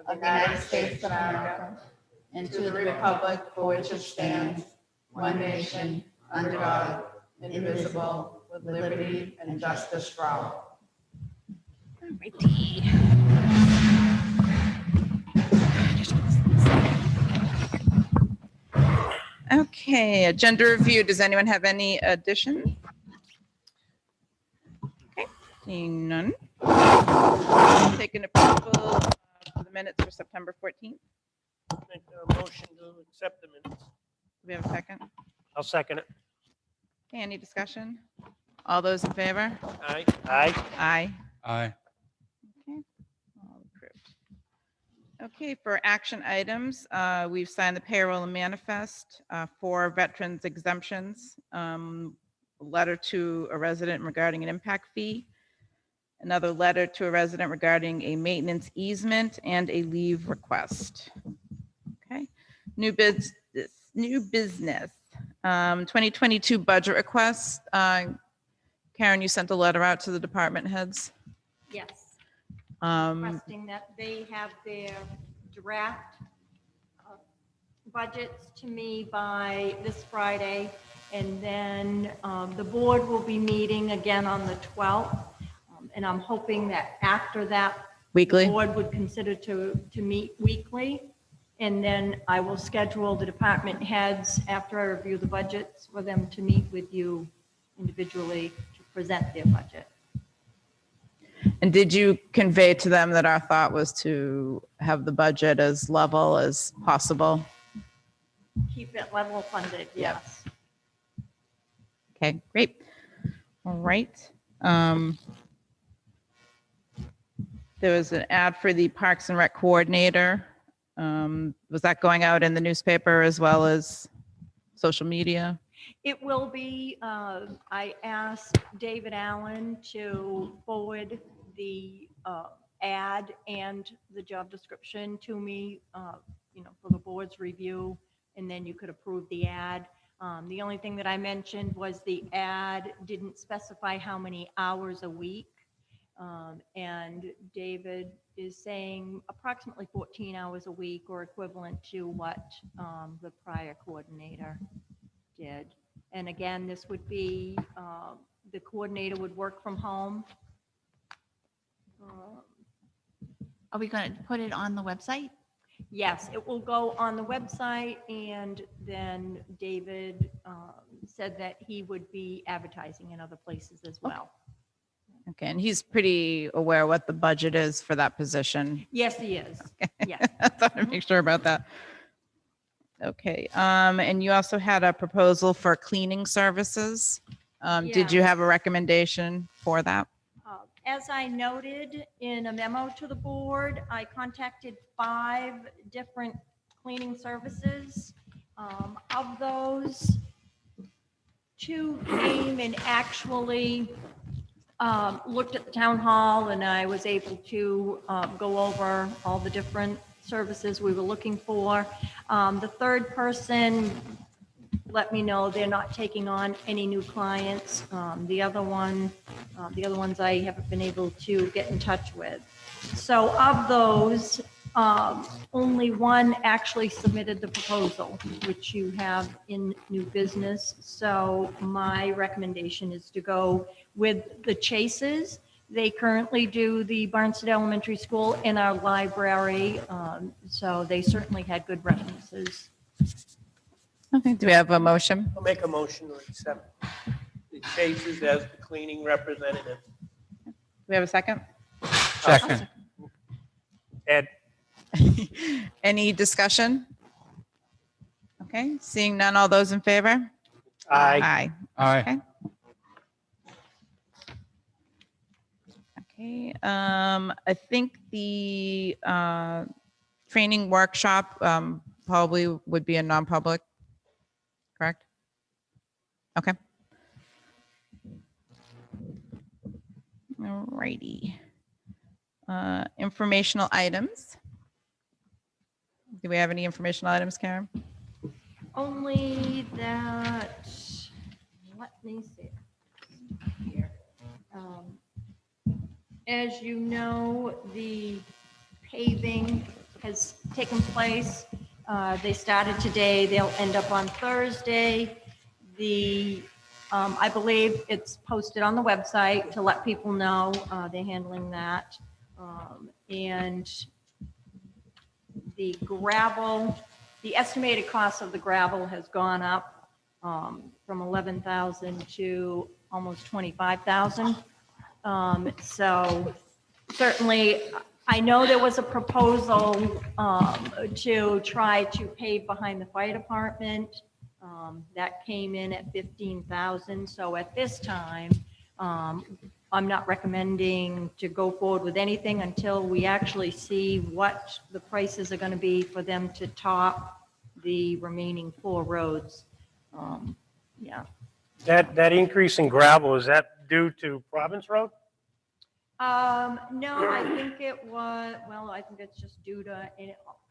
of the United States of America and to the republic for which it stands, one nation, under God, indivisible, with liberty and justice for all. Okay, agenda review. Does anyone have any additions? Okay, seeing none. Take an approval for the minutes for September 14th. Make a motion to accept the minutes. Do we have a second? I'll second it. Okay, any discussion? All those in favor? Aye. Aye. Aye. Aye. Okay, all approved. Okay, for action items, we've signed the payroll and manifest for veterans exemptions, a letter to a resident regarding an impact fee, another letter to a resident regarding a maintenance easement, and a leave request. Okay, new business. 2022 budget requests. Karen, you sent a letter out to the department heads. Yes, Um, requesting that they have their draft budgets to me by this Friday. And then the board will be meeting again on the 12th. And I'm hoping that after that, Weekly? the board would consider to meet weekly. And then I will schedule the department heads after I review the budgets for them to meet with you individually to present their budget. And did you convey to them that our thought was to have the budget as level as possible? Keep it level funded, yes. Okay, great. All right. There was an ad for the Parks and Rec coordinator. Was that going out in the newspaper as well as social media? It will be, I asked David Allen to forward the ad and the job description to me, for the board's review, and then you could approve the ad. The only thing that I mentioned was the ad didn't specify how many hours a week. And David is saying approximately 14 hours a week or equivalent to what the prior coordinator did. And again, this would be, the coordinator would work from home. Are we going to put it on the website? Yes, it will go on the website, and then David said that he would be advertising in other places as well. Okay, and he's pretty aware what the budget is for that position. Yes, he is. Yes. I thought I'd make sure about that. Okay, and you also had a proposal for cleaning services. Did you Yes. have a recommendation for that? As I noted in a memo to the board, I contacted 5 different cleaning services. Of those, 2 came and actually looked at the town hall, and I was able to go over all the different services we were looking for. The third person let me know they're not taking on any new clients. The other ones I haven't been able to get in touch with. So of those, only one actually submitted the proposal, which you have in new business. So my recommendation is to go with the Chases. They currently do the Barnstead Elementary School in our library. So they certainly had good references. Okay, do we have a motion? I'll make a motion to accept the Chases as the cleaning representative. Do we have a second? Second. Ed. Any discussion? Okay, seeing none, all those in favor? Aye. Aye. Okay. Okay, I think the training workshop probably would be a non-public, correct? Okay. All righty. Informational items. Do we have any informational items, Karen? Only that, let me see here. As you know, the paving has taken place. They started today, they'll end up on Thursday. I believe it's posted on the website to let people know they're handling that. And the gravel, the estimated cost of the gravel has gone up from 11,000 to almost 25,000. So certainly, I know there was a proposal to try to pave behind the fire department. That came in at 15,000. So at this time, I'm not recommending to go forward with anything until we actually see what the prices are going to be for them to top the remaining 4 roads. Yeah. That increase in gravel, is that due to Province Road? No, I think it was, well, I think it's just due to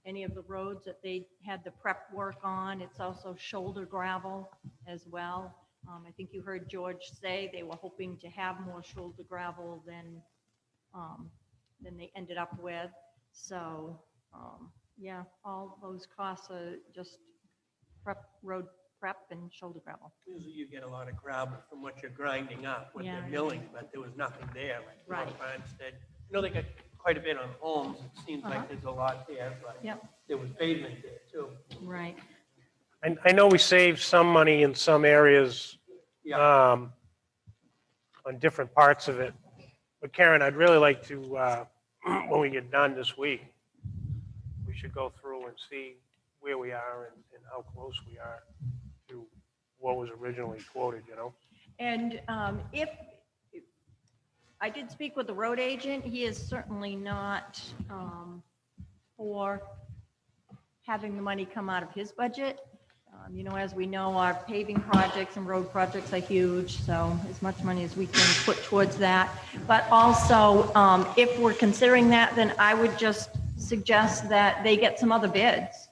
any of the roads that they had the prep work on. It's also shoulder gravel as well. I think you heard George say they were hoping to have more shoulder gravel than they ended up with. So, yeah, all those costs are just road prep and shoulder gravel. Usually you get a lot of gravel from what you're grinding up when Yeah. they're milling, but there was nothing there. Like Right. Barnstead. I know they got quite a bit on Holmes. It seems Uh-huh. like there's a lot there, but Yep. there was pavement there too. Right. I know we saved some money in some areas Yeah, on different parts of it. But Karen, I'd really like to, when we get done this week, we should go through and see where we are and how close we are to what was originally quoted, you know? And if, I did speak with the road agent, he is certainly not for having the money come out of his budget. You know, as we know, our paving projects and road projects are huge, so as much money as we can put towards that. But also, if we're considering that, then I would just suggest that they get some other bids.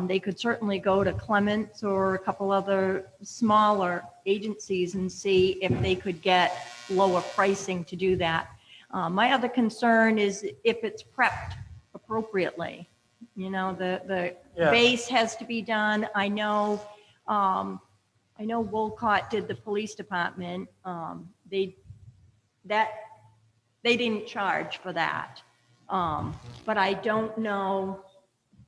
They could certainly go to Clements or a couple other smaller agencies and see if they could get lower pricing to do that. My other concern is if it's prepped appropriately. You know, the Yeah. base has to be done. I know Wolcott did the police department. They didn't charge for that. But I don't know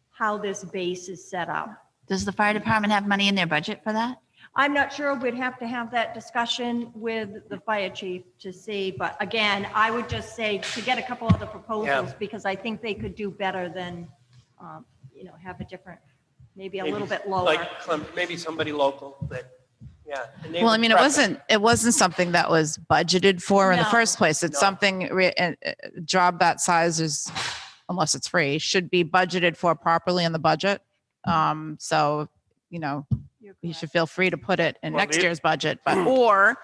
how this base is set up. Does the fire department have money in their budget for that? I'm not sure. We'd have to have that discussion with the fire chief to see. But again, I would just say to get a couple other proposals because I think they could do better than, you know, have a different, maybe a little bit lower. like maybe somebody local, but yeah. and they Well, I would mean, prep it wasn't something that was budgeted for in the No. first place. It's No. something, a job that size is, unless it's free, should be budgeted for properly in the budget. So, you know, You're you correct. should feel free to put it in Well, next the- year's budget, but, or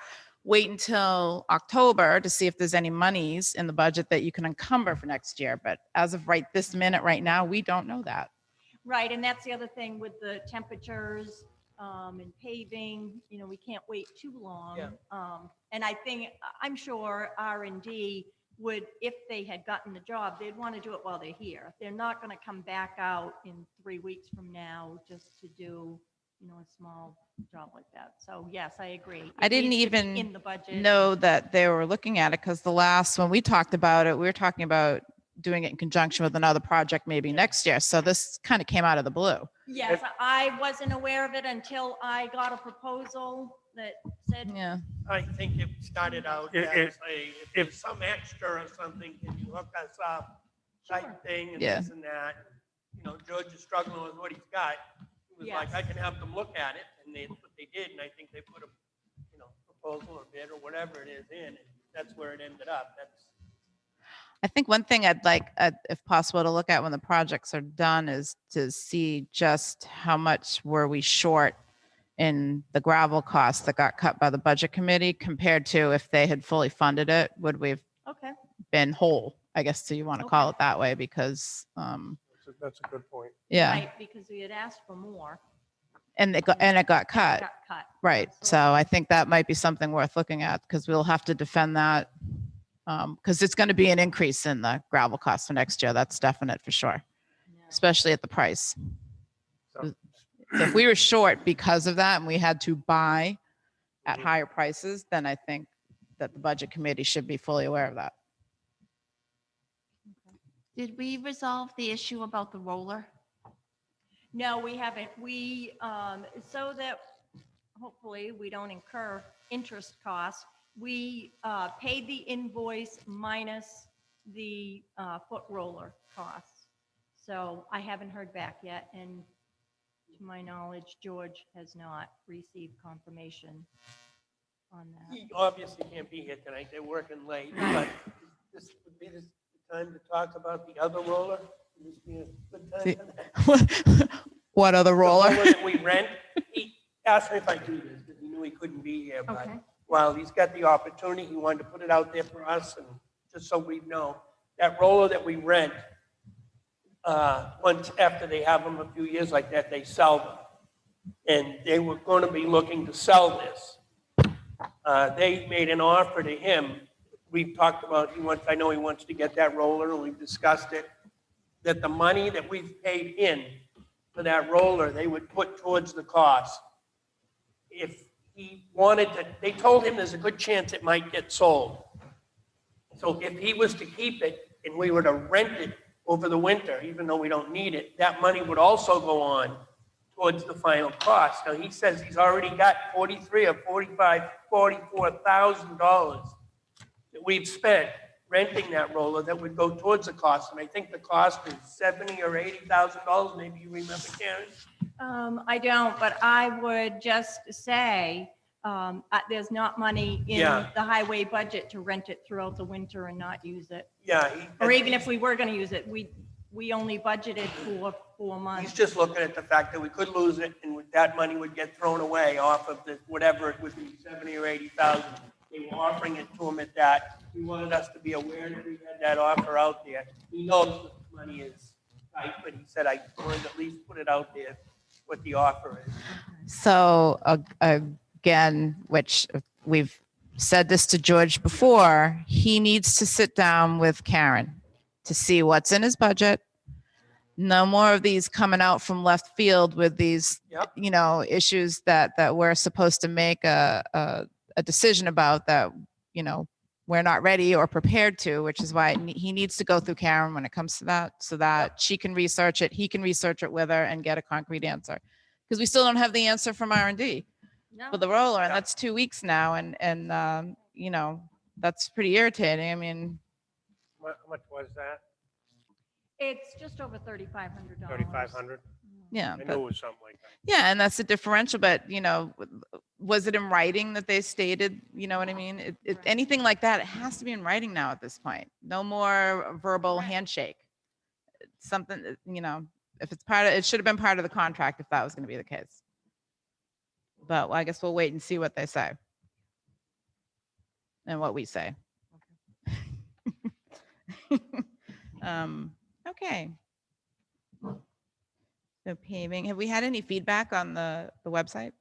wait until October to see if there's any monies in the budget that you can encumber for next year. But as of this minute, right now, we don't know that. Right, and that's the other thing with the temperatures and paving, you know, we can't wait too long. Yeah. And I'm sure R&D would, if they had gotten the job, they'd want to do it while they're here. They're not going to come back out in 3 weeks from now just to do, you know, a small job like that. So yes, I agree. I It didn't needs to be even in the budget. know that they were looking at it because when we talked about it, we were talking about doing it in conjunction with another project maybe next year. So this kind of came out of the blue. Yes, I wasn't aware of it until I got a proposal that said, Yeah. I think it started out If- as if there's some extra or something, can you hook us up type Sure. thing and Yeah. this and that. You know, George is struggling with what he's got. He was like, Yes. I can have them look at it, and that's what they did, and I think they put a, you know, proposal or bid or whatever it is in, and that's where it ended up. That's, I think one thing I'd like, if possible, to look at when the projects are done is to see just how much were we short in the gravel costs that got cut by the budget committee compared to if they had fully funded it, would we have okay, been whole? I guess, do you want to call it that way? Because, That's a good point. yeah, right, because we had asked for more. and it got cut. Got cut. Right. So I think that might be something worth looking at because we'll have to defend that. Because it's going to be an increase in the gravel costs for next year. That's definite for sure. Yeah. especially at the price. So, So if we were short because of that and we had to buy at higher prices, then I think that the budget committee should be fully aware of that. Did we resolve the issue about the roller? No, we haven't. So that hopefully we don't incur interest costs, we paid the invoice minus the foot roller costs. So I haven't heard back yet, and to my knowledge, George has not received confirmation on that. He obviously can't be here tonight, they're working late, but this would be the time to talk about the other roller. Would this be a good time for that? What other The roller? that we rent, he asked me if I do this, because he knew he couldn't be here, but Okay. while he's got the opportunity, he wanted to put it out there for us, and just so we know, that roller that we rent, once after they have them a few years like that, they sell them. And they were going to be looking to sell this. They made an offer to him. We've talked about, I know he wants to get that roller, and we've discussed it, that the money that we've paid in for that roller, they would put towards the cost. If he wanted to, they told him there's a good chance it might get sold. So if he was to keep it and we were to rent it over the winter, even though we don't need it, that money would also go on towards the final cost. Now, he says he's already got $44,000 that we've spent renting that roller that would go towards the cost. And I think the cost is $70,000 or $80,000. Maybe you remember, Karen? I don't, but I would just say there's not money in Yeah. the highway budget to rent it throughout the winter and not use it. Yeah. Or even if we were going to use it, we only budgeted for 4 He's months. just looking at the fact that we could lose it and that money would get thrown away off of the, whatever it would be, 70 or 80,000. They were offering it to him at that. He wanted us to be aware that we had that offer out there. He knows that the money is tight, but he said, I wanted to at least put it out there, what the offer is. So again, which we've said this to George before, he needs to sit down with Karen to see what's in his budget. No more of these coming out from left field with these, Yep. issues that we're supposed to make a decision about that, we're not ready or prepared to, which is why he needs to go through Karen when it comes to that, so that she can research it, he can research it with her and get a concrete answer. Because we still don't have the answer from R&D No, for the roller, and Yeah. that's 2 weeks now, and that's pretty irritating. I mean, how much was that? it's just over $3,500. 3,500? yeah, I knew but- it was something like that. yeah, and that's the differential. But was it in writing that they stated? You know what I mean? Right. Anything like that, it has to be in writing now at this point. No more verbal Right. handshake. It's something if it's it should have been part of the contract if that was going to be the case. But I guess we'll wait and see what they say and what we say. Okay. So paving, have we had any feedback on the website?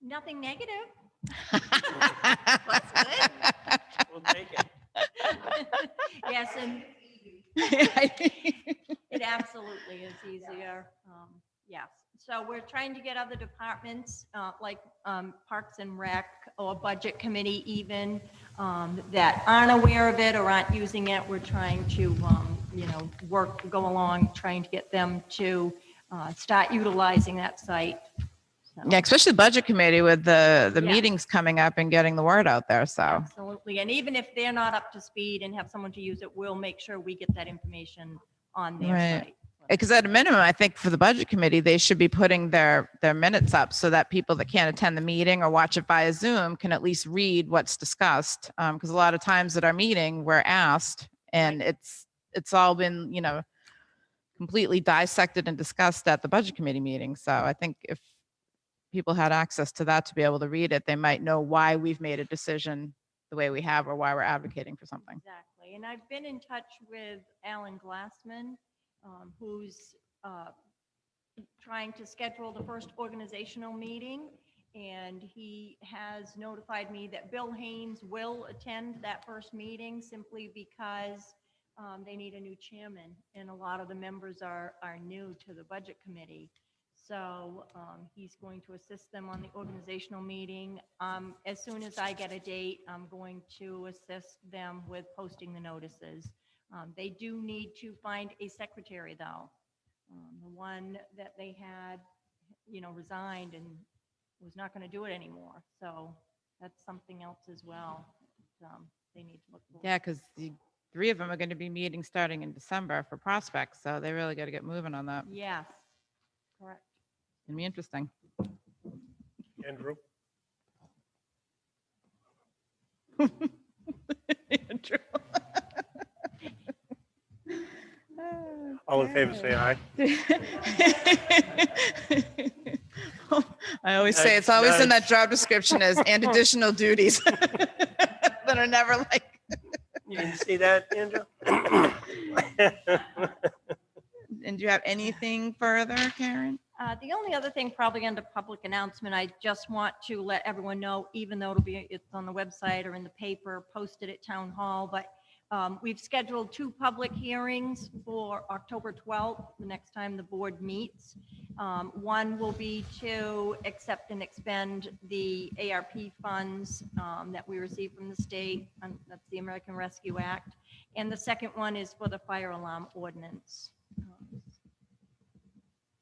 Nothing negative. That's good. We'll take it. Yes, and it absolutely is easier. Yes. So we're trying to get other departments like Parks and Rec or Budget Committee even that aren't aware of it or aren't using it. We're trying to, go along, trying to get them to start utilizing that site. So, Yeah, especially the budget committee with the Yeah. meetings coming up and getting the word out there. So, Absolutely. And even if they're not up to speed and have someone to use it, we'll make sure we get that information on their Right. site. because at a minimum, I think for the budget committee, they should be putting their minutes up so that people that can't attend the meeting or watch it via Zoom can at least read what's discussed. Because a lot of times at our meeting, we're asked, and it's all been, completely dissected and discussed at the budget committee meeting. So I think if people had access to that to be able to read it, they might know why we've made a decision the way we have or why we're advocating for something. Exactly. And I've been in touch with Alan Glassman, who's trying to schedule the first organizational meeting. And he has notified me that Bill Haynes will attend that first meeting simply because they need a new chairman, and a lot of the members are new to the budget committee. So he's going to assist them on the organizational meeting. As soon as I get a date, I'm going to assist them with posting the notices. They do need to find a secretary, though. The one that they had, resigned and was not going to do it anymore. So that's something else as well. They need to look for. Yeah, because the 3 of them are going to be meeting starting in December for prospects, so they really got to get moving on that. Yes, correct. It's gonna be interesting. Andrew? Andrew. All in favor, say aye. I always say it's always in that job description as and additional duties that are never like. You didn't see that, Andrew? And do you have anything further, Karen? The only other thing, probably under public announcement, I just want to let everyone know, even though it's on the website or in the paper, posted at Town Hall, but we've scheduled 2 public hearings for October 12th, the next time the board meets. One will be to accept and expend the ARP funds that we received from the state, that's the American Rescue Act. And the second one is for the fire alarm ordinance.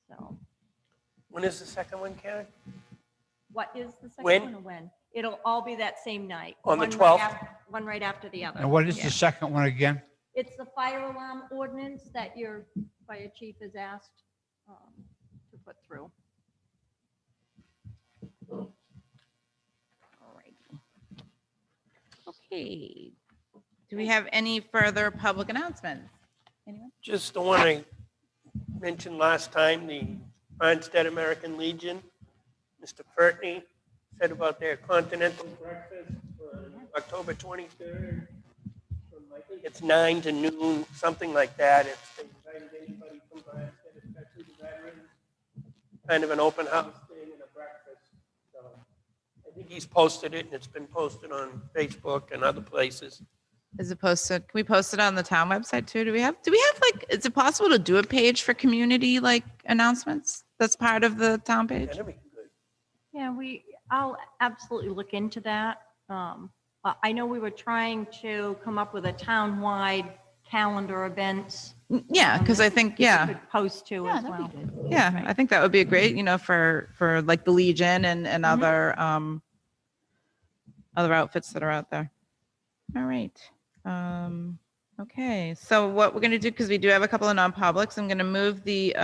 So When is the second one, Karen? what is the second When? one or when? It'll all be that same night. On the One right 12th? one right after the other. And what is Yeah. the second one again? It's the fire alarm ordinance that your fire chief has asked to put through. All right. Okay. Do we have any further public announcements? Anyone? Just the one I mentioned last time, the Barnstead American Legion. Mr. Pertney said about their continental breakfast on October 23rd. From, I think it's 9 to noon, something like that. It's they invited anybody from Barnstead, especially the veterans. Kind of an open house thing and a breakfast. So I think he's posted it, and it's been posted on Facebook and other places. Is it posted? Can we post it on the town website too? Do we have like, is it possible to do a page for community like announcements? That's part of the town page? That'd be good. Yeah, I'll absolutely look into that. I know we were trying to come up with a town-wide calendar events. Yeah, because I think, we yeah, could post to as well. yeah, I think that would be a great, for like the Legion and other, other outfits that are out there. All right. Okay, so what we're going to do, because we do have a couple of non-publics, I'm going to move the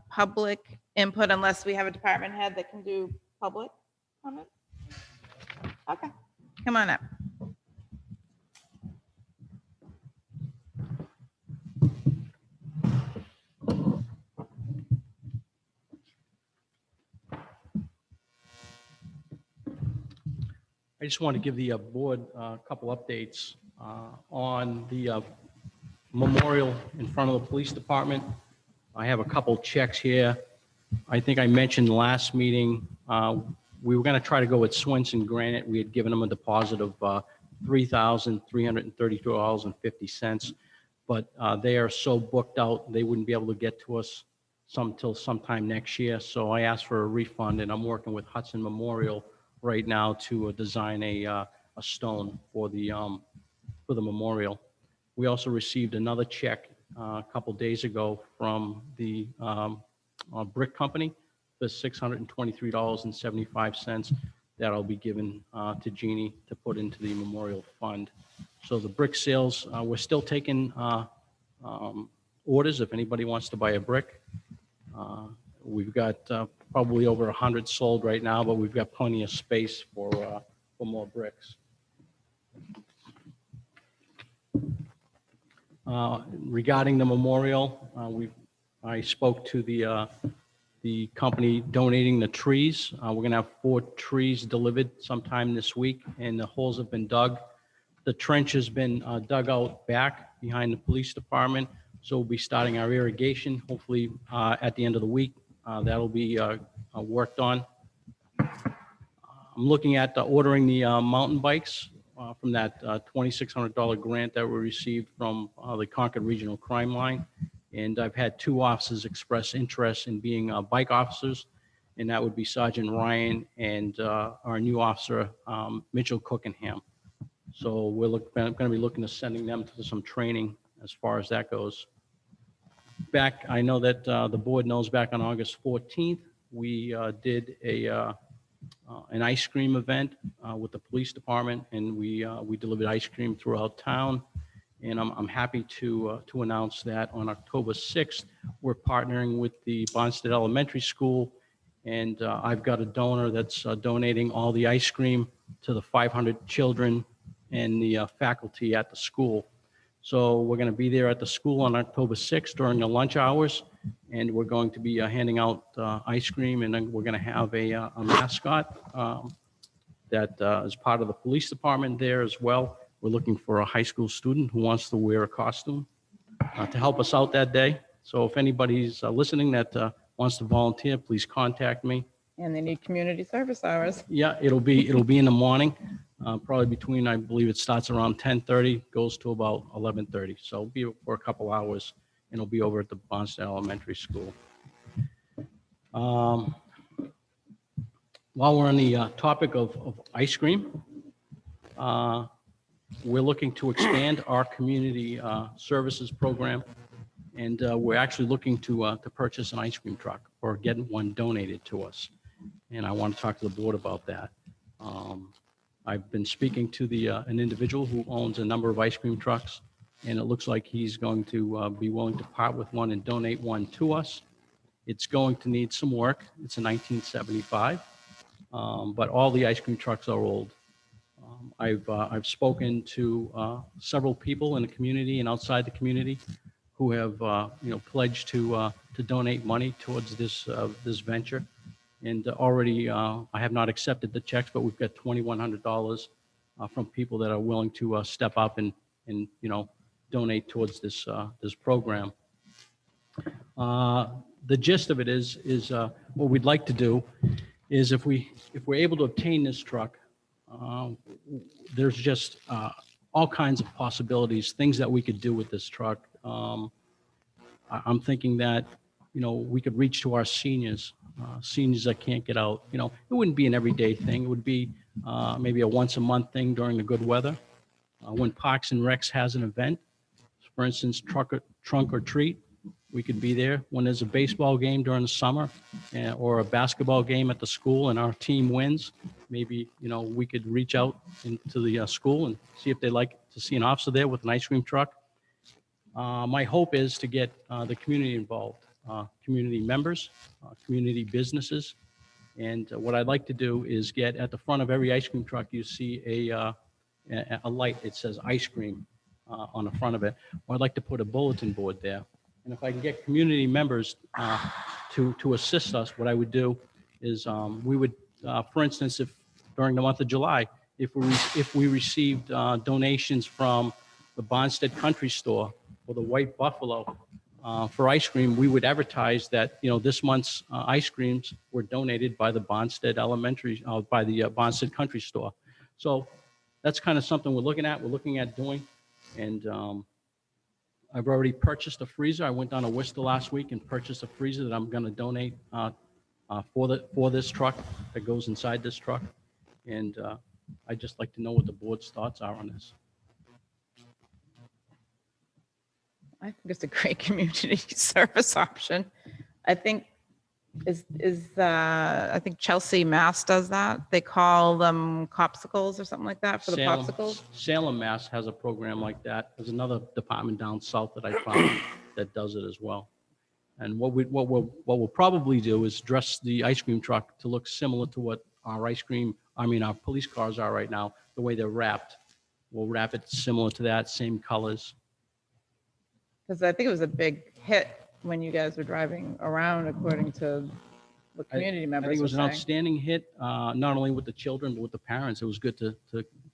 public input unless we have a department head that can do public comment. Okay, come on up. I just want to give the board a couple updates on the memorial in front of the police department. I have a couple checks here. I think I mentioned last meeting, we were going to try to go with Swenson Granite. We had given them a deposit of $3,332.50, but they are so booked out, they wouldn't be able to get to us till sometime next year. So I asked for a refund, and I'm working with Hudson Memorial right now to design a stone for the memorial. We also received another check a couple days ago from the brick company for $623.75 that'll be given to Jeannie to put into the memorial fund. So the brick sales, we're still taking orders if anybody wants to buy a brick. We've got probably over 100 sold right now, but we've got plenty of space for more bricks. Regarding the memorial, I spoke to the company donating the trees. We're going to have 4 trees delivered sometime this week, and the holes have been dug. The trench has been dug out back behind the police department, so we'll be starting our irrigation, hopefully at the end of the week. That'll be worked on. I'm looking at ordering the mountain bikes from that $2,600 grant that we received from the Concord Regional Crime Line. And I've had 2 officers express interest in being bike officers, and that would be Sergeant Ryan and our new officer, Mitchell Cookingham. So we're going to be looking to sending them to some training as far as that goes. Back, I know that the board knows back on August 14th, we did an ice cream event with the police department, and we delivered ice cream throughout town. And I'm happy to announce that on October 6th, we're partnering with the Barnstead Elementary School, and I've got a donor that's donating all the ice cream to the 500 children and the faculty at the school. So we're going to be there at the school on October 6th during the lunch hours, and we're going to be handing out ice cream, and then we're going to have a mascot that is part of the police department there as well. We're looking for a high school student who wants to wear a costume to help us out that day. So if anybody's listening that wants to volunteer, please contact me. And they need community service hours. Yeah, it'll be in the morning, probably between, I believe it starts around 10:30, goes to about 11:30. So it'll be for a couple hours, and it'll be over at the Barnstead Elementary School. While we're on the topic of ice cream, we're looking to expand our community services program, and we're actually looking to purchase an ice cream truck or get one donated to us. And I want to talk to the board about that. I've been speaking to an individual who owns a number of ice cream trucks, and it looks like he's going to be willing to part with one and donate one to us. It's going to need some work. It's a 1975, but all the ice cream trucks are old. I've spoken to several people in the community and outside the community who have pledged to donate money towards this venture. And already I have not accepted the checks, but we've got $2,100 from people that are willing to step up and donate towards this program. The gist of it is what we'd like to do is if we're able to obtain this truck, there's just all kinds of possibilities, things that we could do with this truck. I'm thinking that, we could reach to our seniors that can't get out. It wouldn't be an everyday thing. It would be maybe a once a month thing during the good weather. When Parks and Recs has an event, for instance, trunk or treat, we could be there. When there's a baseball game during the summer or a basketball game at the school and our team wins, maybe, we could reach out into the school and see if they'd like to see an officer there with an ice cream truck. My hope is to get the community involved, community members, community businesses. And what I'd like to do is get at the front of every ice cream truck, you see a light. It says ice cream on the front of it. Or I'd like to put a bulletin board there. And if I can get community members to assist us, what I would do is we would, for instance, if during the month of July, if we received donations from the Barnstead Country Store or the White Buffalo for ice cream, we would advertise that, this month's ice creams were donated by the Barnstead by the Barnstead Country Store. So that's kind of something we're looking at doing. And I've already purchased a freezer. I went down to Worcester last week and purchased a freezer that I'm going to donate for this truck that goes inside this truck. And I'd just like to know what the board's thoughts are on this. I think it's a great community service option. I think I think Chelsea, Mass does that. They call them Copsicles or something like that for the popsicles. Salem, Mass has a program like that. There's another department down south that I found that does it as well. And what we'll probably do is dress the ice cream truck to look similar to what our our police cars are right now, the way they're wrapped. We'll wrap it similar to that, same colors. Because I think it was a big hit when you guys were driving around, according to the community members. I think it was were an saying. outstanding hit, not only with the children, but with the parents. It was good to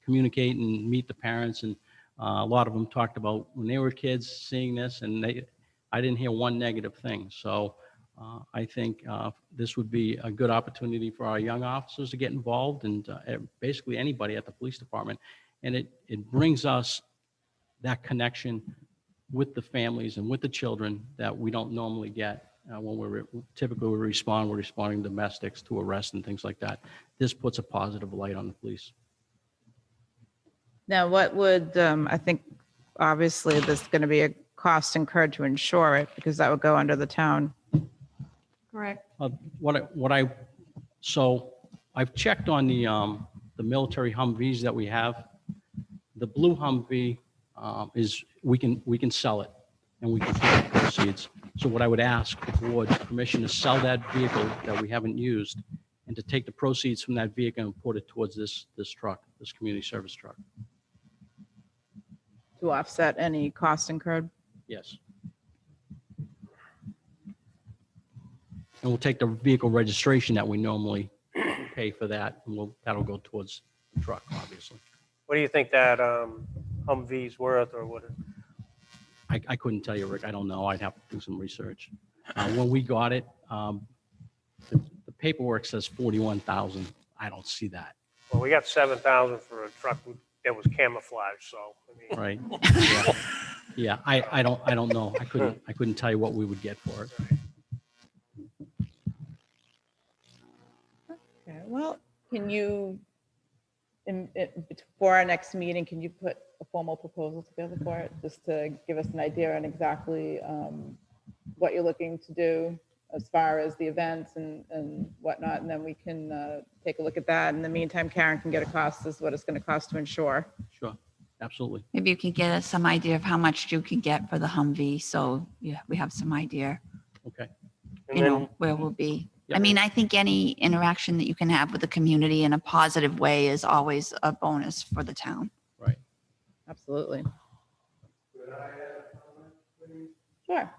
communicate and meet the parents. And a lot of them talked about when they were kids seeing this, and I didn't hear one negative thing. So I think this would be a good opportunity for our young officers to get involved, and basically anybody at the police department. And it brings us that connection with the families and with the children that we don't normally get when typically we're responding to domestics, to arrests and things like that. This puts a positive light on the police. Now, what would, I think, obviously, there's going to be a cost incurred to insure it because that would go under the town. Correct. So I've checked on the military Humvees that we have. The blue Humvee we can sell it and we can take the proceeds. So what I would ask the board permission to sell that vehicle that we haven't used and to take the proceeds from that vehicle and put it towards this truck, this community service truck. To offset any cost incurred? Yes. And we'll take the vehicle registration that we normally pay for that, and that'll go towards the truck, obviously. What do you think that Humvee's worth, or what? I couldn't tell you, Rick. I don't know. I'd have to do some research. When we got it, the paperwork says 41,000. I don't see that. Well, we got 7,000 for a truck that was camouflaged, so, I mean. Right? Yeah. Yeah. I don't know. I couldn't tell you what we would get for it. Okay, well, can you, before our next meeting, can you put a formal proposal together for it, just to give us an idea on exactly what you're looking to do as far as the events and whatnot, and then we can take a look at that. In the meantime, Karen can get a cost as what it's going to cost to insure. Sure. Absolutely. Maybe you can get us some idea of how much you can get for the Humvee, so yeah, we have some idea, Okay. And you then, know, where we'll be. I Yep. mean, I think any interaction that you can have with the community in a positive way is always a bonus for the town. Right. Absolutely. Sure.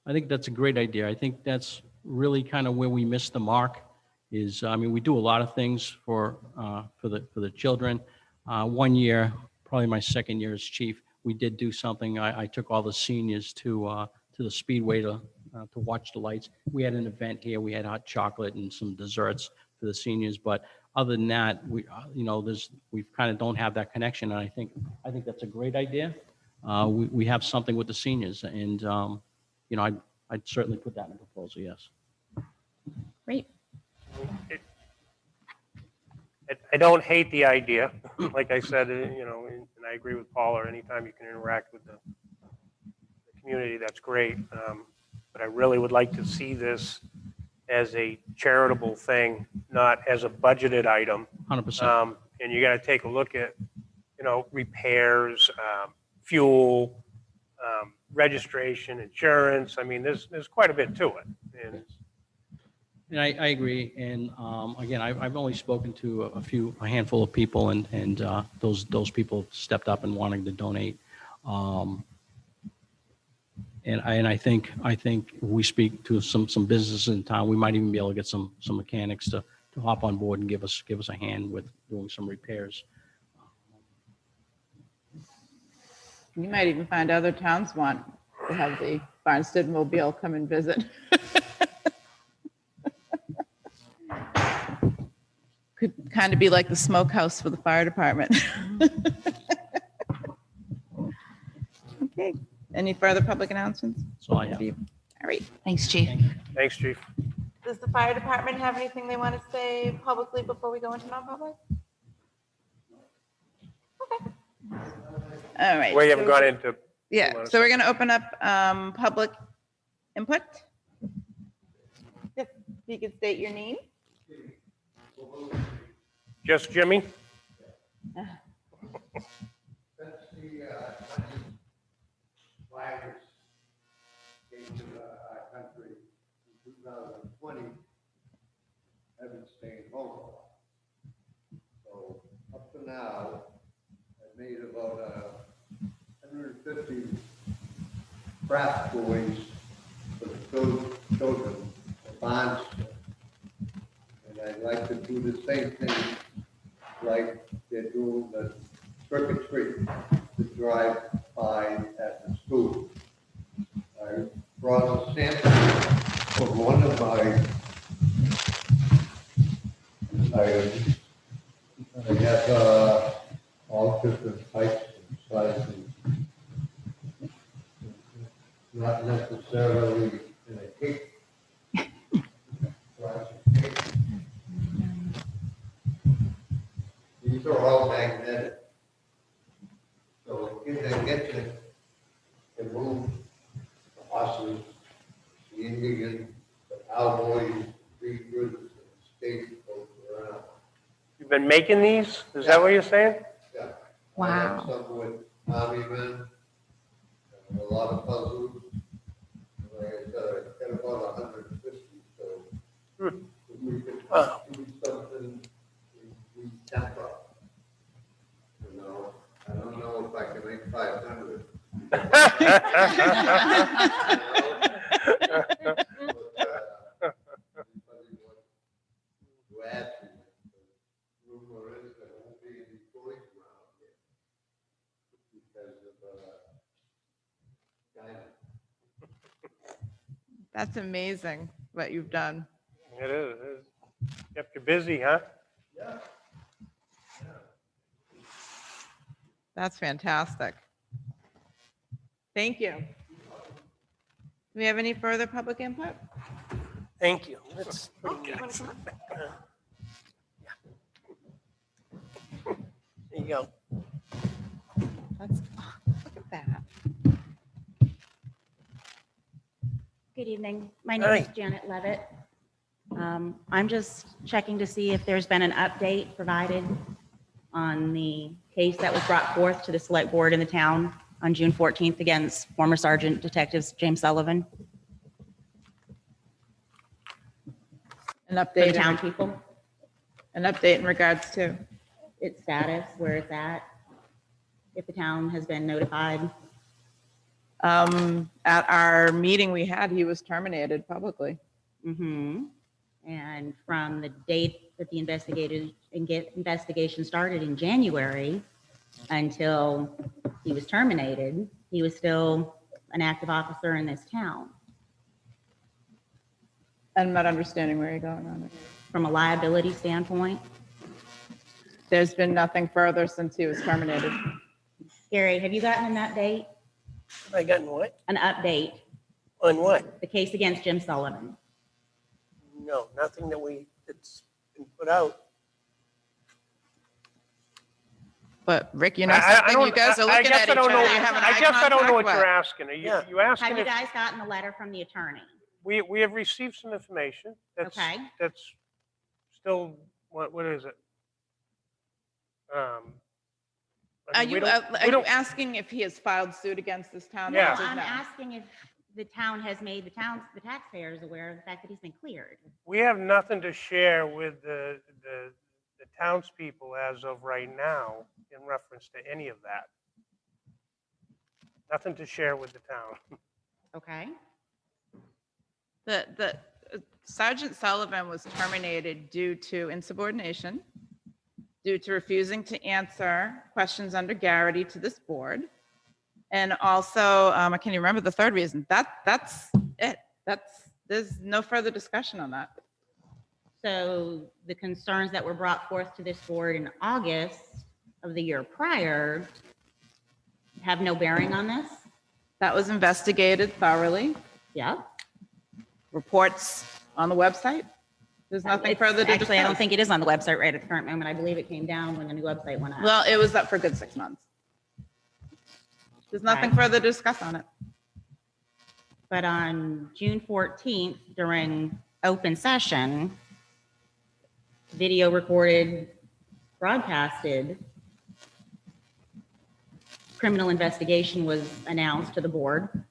I think that's a great idea. I think that's really kind of where we missed the mark is, I mean, we do a lot of things for the children. One year, probably my second year as chief, we did do something. I took all the seniors to the Speedway to watch the lights. We had an event here. We had hot chocolate and some desserts for the seniors. But other than that, we kind of don't have that connection. And I think that's a great idea. We have something with the seniors, and I'd certainly put that in a proposal. Yes. Great. I don't hate the idea. Like I said, and I agree with Paula, anytime you can interact with the community, that's great. But I really would like to see this as a charitable thing, not as a budgeted item. 100%. And you got to take a look at, repairs, fuel, registration, insurance. I mean, there's quite a bit to it. And I agree. And again, I've only spoken to a handful of people, and those people stepped up and wanting to donate. And I think we speak to some businesses in town. We might even be able to get some mechanics to hop on board and give us a hand with doing some repairs. You might even find other towns want to have the Barnstead Mobile come and visit. Could kind of be like the smokehouse for the fire department. Okay. Any further public announcements? So I have. All right. Thanks, Chief. Thanks, Chief. Does the fire department have anything they want to say publicly before we go into non-public? Okay. All right. We haven't so- gone into. Yeah, so we're going to open up public input. If you could state your name. Just Jimmy? Since the virus came to our country in 2020, I've been staying home a lot. So up to now, I've made about 150 craft boys children for Barnstead. And I'd like to do the same thing like they're doing the trick or treat, to drive by at the school. I brought a sample of one of my items. I have all different types and sizes. Not necessarily in a cake. These are all magnetic. So in the kitchen, can move the horses, the Indians, the cowboys, reapers, and stage goes around. You've been making these? Is that what you're saying? Yeah. I Wow. have some with army men, and a lot of puzzles. Like I said, I got about 150, so if we could Wow. do something we temper. You know, I don't know if I can make 500. But, everybody wants to add to it. The rumor is there won't be any toys around here because of China. That's amazing what you've done. It is. It is. Kept you busy, huh? Yeah. That's fantastic. Thank you. Do we have any further public input? Thank you. That's pretty neat. There you go. That's, look at that. Good evening. My name is Hi. Janet Levitt. I'm just checking to see if there's been an update provided on the case that was brought forth to the select board in the town on June 14th against former Sergeant Detectives James Sullivan An for the update, town people. an update in regards to, Its status, where it's at, if the town has been notified. at our meeting we had, he was terminated publicly. And from the date that the investigation started in January until he was terminated, he was still an active officer in this town. I'm not understanding where you're going on it. From a liability standpoint, There's been nothing further since he was terminated. Gary, have you gotten an update? Have I gotten what? An update, On what? the case against Jim Sullivan? No, nothing that's been put out. But Rick, you know I something, don't- you guys are I looking guess at I each don't other, know- you have an I eye guess I don't know what contact, you're what? asking. Are you, Yeah. you Have asking you if, guys gotten a letter from the attorney? we have received some information that's, Okay. that's still, what is it? I Are mean, we you, don't- are we you don't- asking if he has filed suit against this town? The Yeah. answer is I'm no. asking if the town has made the taxpayers aware of the fact that he's been cleared. We have nothing to share with the townspeople as of right now in reference to any of that. Nothing to share with the town. Okay. The Sergeant Sullivan was terminated due to insubordination, due to refusing to answer questions under Garrity to this board. And also, I can't even remember the third reason. That's it. There's no further discussion on that. So the concerns that were brought forth to this board in August of the year prior have no bearing on this? That was investigated thoroughly. Yeah. Reports on the website. There's nothing It's- further to discuss. Actually, I don't think it is on the website right at the current moment. I believe it came down when the new website went up. Well, it was up for a good 6 months. There's nothing Okay. further to discuss on it. But on June 14th, during open session, video recorded, broadcasted, criminal investigation was announced to the board.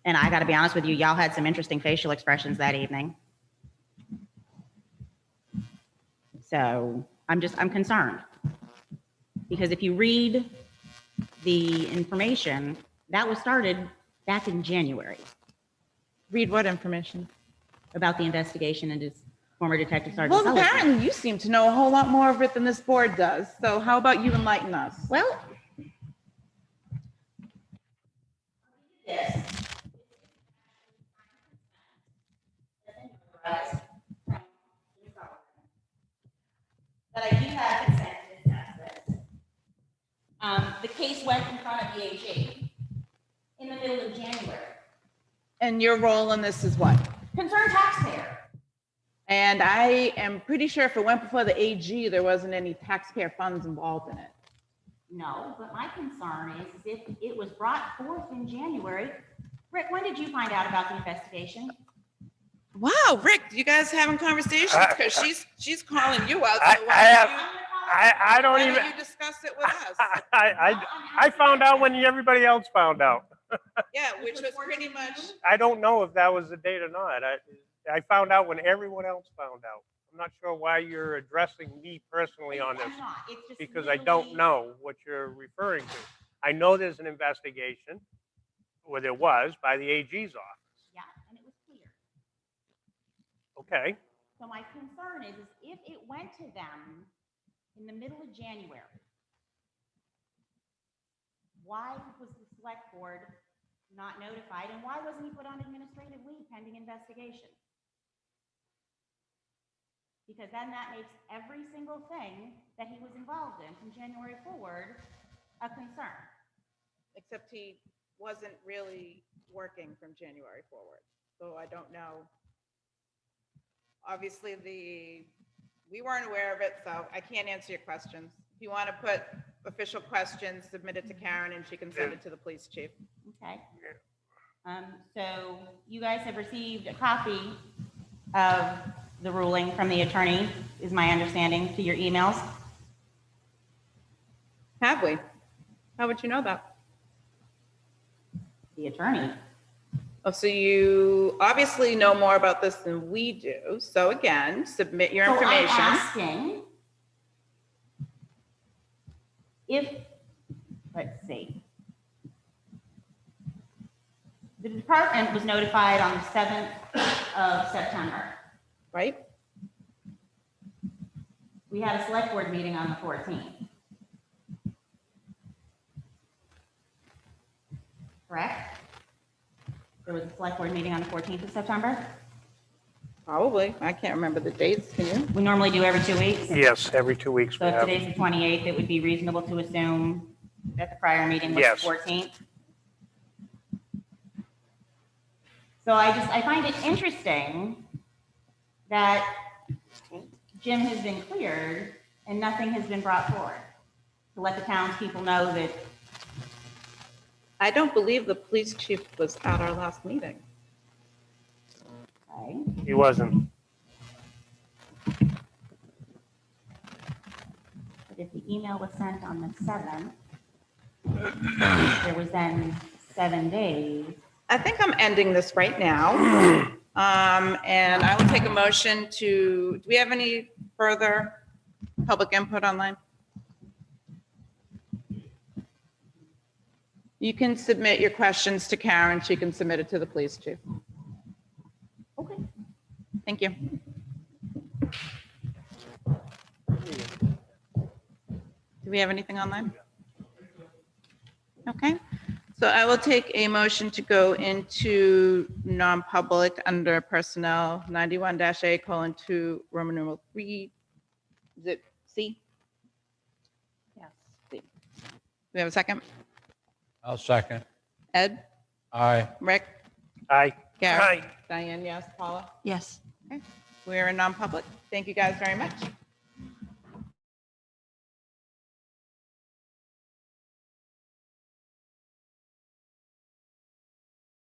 And I got to be honest with you, y'all had some interesting facial expressions that evening. So I'm concerned. Because if you read the information, that was started back in January. Read what information? about the investigation into former Detective Sergeant Well, Sullivan. apparently you seem to know a whole lot more of it than this board does. So how about you enlighten us? Well, yes. But I do have consent to discuss this. The case went in front of the AG in the middle of January. And your role in this is what? Concerned taxpayer. And I am pretty sure if it went before the AG, there wasn't any taxpayer funds involved in it. No, but my concern is if it was brought forth in January. Rick, when did you find out about the investigation? Wow, Rick, you guys having conversations? Because she's calling you out. So I don't why even, don't you discuss it with us? I found out when everybody else found out. Yeah, which was pretty much, I don't know if that was the date or not. I found out when everyone else found out. I'm not sure why you're addressing me personally on this, I'm not. It's just because I don't literally- know what you're referring to. I know there's an investigation, or there was, by the AG's office. Yeah, and it was clear. Okay, So my concern is if it went to them in the middle of January, why was the select board not notified, and why wasn't he put on administrative leave pending investigation? Because then that makes every single thing that he was involved in from January forward a concern. except he wasn't really working from January forward. So I don't know. Obviously, we weren't aware of it, so I can't answer your questions. If you want to put official questions, submit it to Karen and she can send it to the police chief. Okay. So you guys have received a copy of the ruling from the attorney, is my understanding, to your emails. Have we? How would you know that? The attorney. Oh, so you obviously know more about this than we do. So again, submit your So I'm information. asking if, let's see. The department was notified on the 7th of September. Right? We had a select board meeting on the 14th. Correct? There was a select board meeting on the 14th of September. Probably. I can't remember the dates. Can you? We normally do every 2 weeks. yes, every 2 weeks we So if have. today's the 28th, it would be reasonable to assume that the prior meeting was Yes. the 14th. So I find it interesting that Jim has been cleared and nothing has been brought forward to let the townspeople know that. I don't believe the police chief was at our last meeting. Okay. He wasn't. But if the email was sent on the 7th, there was then 7 days. I think I'm ending this right now. And I will take a motion to, do we have any further public input online? You can submit your questions to Karen. She can submit it to the police chief. Okay. Thank you. Do we have anything online? Okay, so I will take a motion to go into non-public under personnel 91-A:2, Roman numeral 3. Is it C? Yes. C. Do we have a second? I'll second. Ed, Aye. Rick, Aye. Gary, Aye. Diane, yes, Paula? Yes. We're in non-public. Thank you guys very much.